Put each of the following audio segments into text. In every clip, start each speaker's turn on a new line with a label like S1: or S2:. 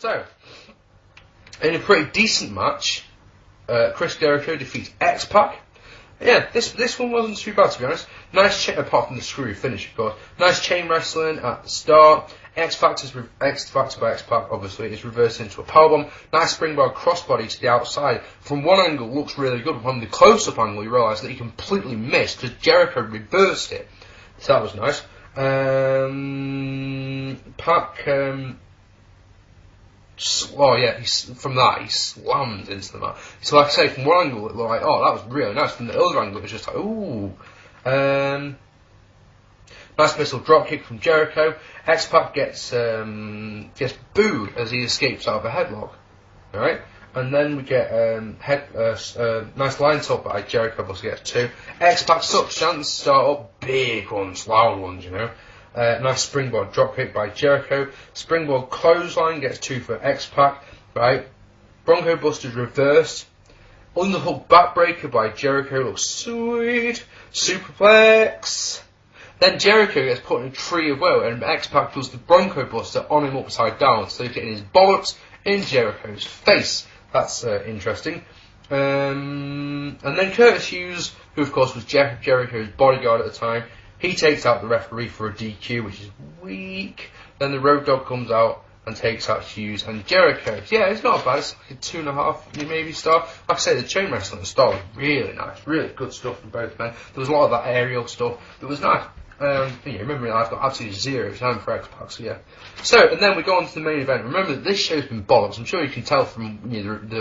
S1: So, in a pretty decent match, Chris Jericho defeats X-Pac. Yeah, this one wasn't too bad, to be honest. Nice, apart from the screwy finish, of course. Nice chain wrestling at the start. X-Factor by X-Pac, obviously, is reversed into a powerbomb. Nice springboard crossbody to the outside. From one angle, looks really good. From the close-up angle, you realise that he completely missed because Jericho reversed it. So that was nice. Pac, from that, he slammed into the mat. So, like I say, from one angle, it looked like, oh, that was really nice. From the other angle, it was just like, ooh. Nice missile dropkick from Jericho. X-Pac gets booed as he escapes out of a headlock. Alright? And then we get nice line top by Jericho, obviously gets 2. X-Pac sucks chance to start up. Big ones, loud ones, you know. Nice springboard dropkick by Jericho. Springboard clothesline gets 2 for X-Pac. Right? Bronco Buster's reversed. Underhook backbreaker by Jericho. Looks sweet. Superplex. Then Jericho gets put in a tree of woe, and X-Pac does the Bronco Buster on him upside down, so he's getting his bollocks in Jericho's face. That's interesting. And then Curtis Hughes, who of course was Jericho's bodyguard at the time, he takes out the referee for a DQ, which is weak. Then the Road Dogg comes out and takes out Hughes and Jericho. Yeah, it's not bad. It's like a 2.5 maybe star. Like I say, the chain wrestling at the start was really nice. Really good stuff from both men. There was a lot of that aerial stuff that was nice. Remember, I've got absolutely 0 time for X-Pac, so yeah. So, and then we go on to the main event. Remember that this show's been bollocks. I'm sure you can tell from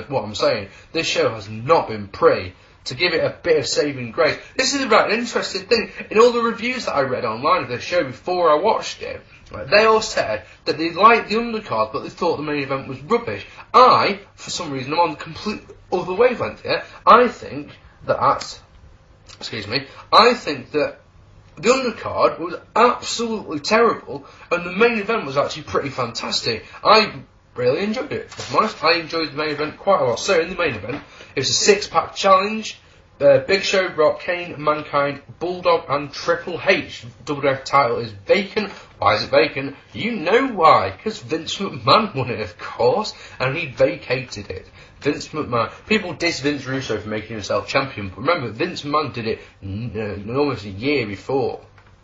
S1: what I'm saying. This show has not been pretty. To give it a bit of saving grace. This is about an interesting thing. In all the reviews that I read online of this show before I watched it, they all said that they liked the undercard, but they thought the main event was rubbish. I, for some reason, I'm on the complete other wavelength here. I think that the undercard was absolutely terrible, and the main event was actually pretty fantastic. I really enjoyed it, if I'm honest. I enjoyed the main event quite a lot. So, in the main event, it was a 6-pack challenge. Big Show, Rock, Kane, Mankind, Bulldog, and Triple H. WWF title is vacant. Why is it vacant? You know why. Because Vince McMahon won it, of course, and he vacated it. Vince McMahon. People diss Vince Russo for making himself champion, but remember, Vince McMahon did it almost a year before.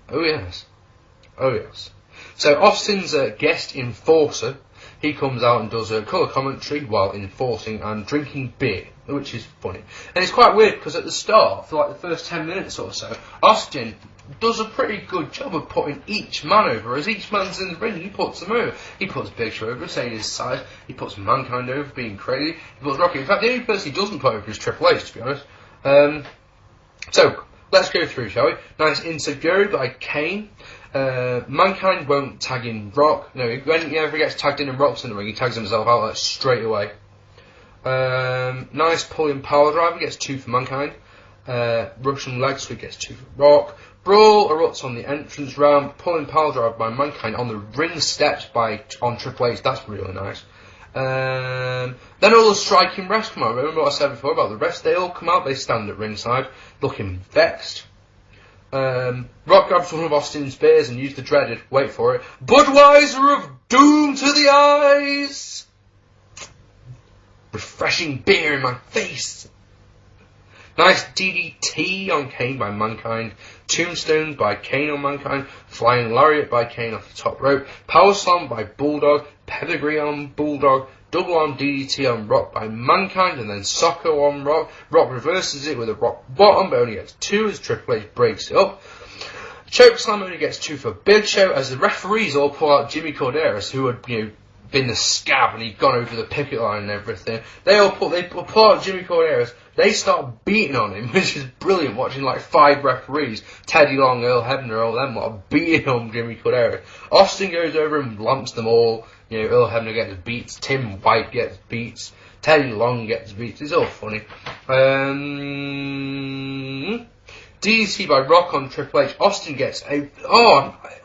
S1: Oh yes. Oh yes. So Austin's guest enforcer, he comes out and does a colour commentary while enforcing and drinking beer, which is funny. And it's quite weird because at the start, for like the first 10 minutes or so, Austin does a pretty good job of putting each man over. As each man's in the ring, he puts them over. He puts Big Show over, saying his size. He puts Mankind over, being crazy. He puts Rocky. In fact, the only person he doesn't put over is Triple H, to be honest. So, let's go through, shall we? Nice insecurity by Kane. Mankind won't tag in Rock. No, when he ever gets tagged in Rock's in the ring, he tags himself out like straight away. Nice pulling power driver, gets 2 for Mankind. Russian leg sweep gets 2 for Rock. Brawl erupts on the entrance ramp. Pulling power driver by Mankind on the ring steps on Triple H. That's really nice. Then all the striking refs come out. Remember what I said before about the refs? They all come out. They stand at ringside, looking vexed. Rock grabs one of Austin's beers and used the dreaded, wait for it, Budweiser of Doom to the eyes! Refreshing beer in my face! Nice DDT on Kane by Mankind. Tombstone by Kane on Mankind. Flying Lariat by Kane off the top rope. Power Slam by Bulldog. Pedigree on Bulldog. Double arm DDT on Rock by Mankind, and then Socko on Rock. Rock reverses it with a Rock bottom, but only gets 2 as Triple H breaks it up. Chokeslam only gets 2 for Big Show, as the referees all pull out Jimmy Corderas, who had, been the scab and he'd gone over the picket line and everything. They pull out Jimmy Corderas. They start beating on him, which is brilliant, watching like 5 referees, Teddy Long, Earl Hebner, all them lot, beating on Jimmy Corderas. Austin goes over and lamps them all. Earl Hebner gets beats, Tim White gets beats, Teddy Long gets beats. It's all funny. DDT by Rock on Triple H. Austin gets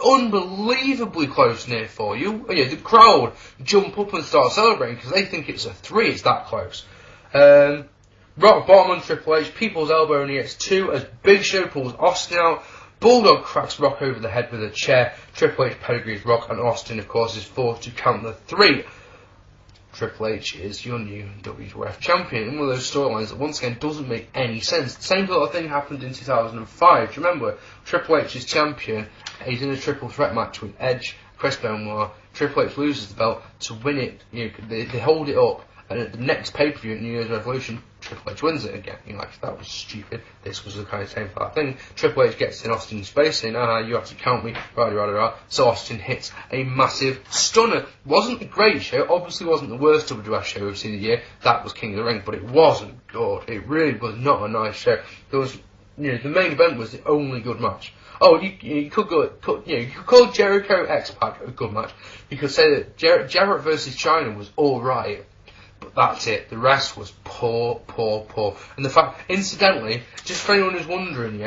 S1: unbelievably close near for you. The crowd jump up and start celebrating because they think it's a 3. It's that close. Rock bottom on Triple H. People's elbow only gets 2 as Big Show pulls Austin out. Bulldog cracks Rock over the head with a chair. Triple H pedigrees Rock, and Austin, of course, is forced to count the 3. Triple H is your new WWF champion, and one of those storylines that once again doesn't make any sense. The same sort of thing happened in 2005. Do you remember? Triple H is champion, he's in a triple threat match with Edge, Chris Benoit. Triple H loses the belt. To win it, they hold it up, and at the next pay-per-view at New Year's Revolution, Triple H wins it again. You're like, that was stupid. This was the kind of same part thing. Triple H gets in Austin's face saying, you have to count me, rah. So Austin hits a massive stunner. Wasn't a great show, obviously wasn't the worst WWF show we've seen in the year. That was King of the Ring, but it wasn't good. It really was not a nice show. There was, the main event was the only good match. Oh, you could you could call Jericho X-Pac a good match. You could say that Jarrett versus China was alright. But that's it. The rest was poor. And the fact, incidentally, just for anyone who's wondering,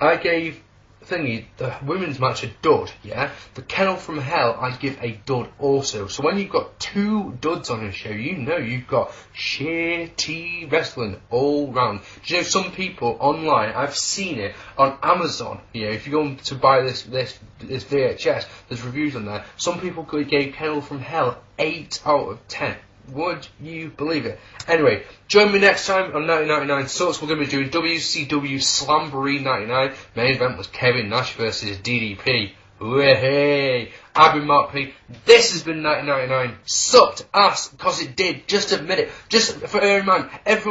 S1: I gave the women's match a dud, The Kennel from Hell, I give a dud also. So when you've got two duds on a show, you've got shitty wrestling all round. Do you know some people online, I've seen it on Amazon, if you go to buy this VHS, there's reviews on there. Some people gave Kennel from Hell 8 out of 10. Would you believe it? Anyway, join me next time on 1999 Sucks. We're going to be doing WCW Slamboree 99. Main event was Kevin Nash versus DDP. Hey, I've been Mark P. This has been 1999. Sucked ass, because it did. Just admit it. Just for everyone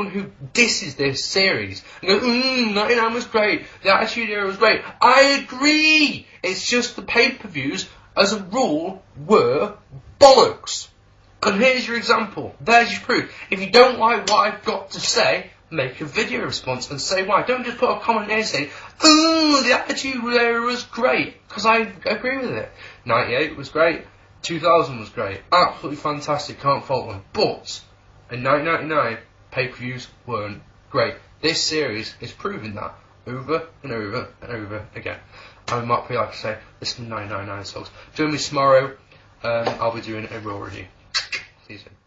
S1: who disses this series and goes, 99 was great. The Attitude Era was great. I agree. It's just the pay-per-views, as a rule, were bollocks. And here's your example. There's your proof. If you don't like what I've got to say, make a video response and say why. Don't just put a comment there saying, the Attitude Era was great, because I agree with it. 98 was great. 2000 was great. Absolutely fantastic. Can't fault them. But in 1999, pay-per-views weren't great. This series is proving that over and over and over again. I'm Mark P. Like I say, this is 999 Sucks. Join me tomorrow. I'll be doing a Raw review. See you soon.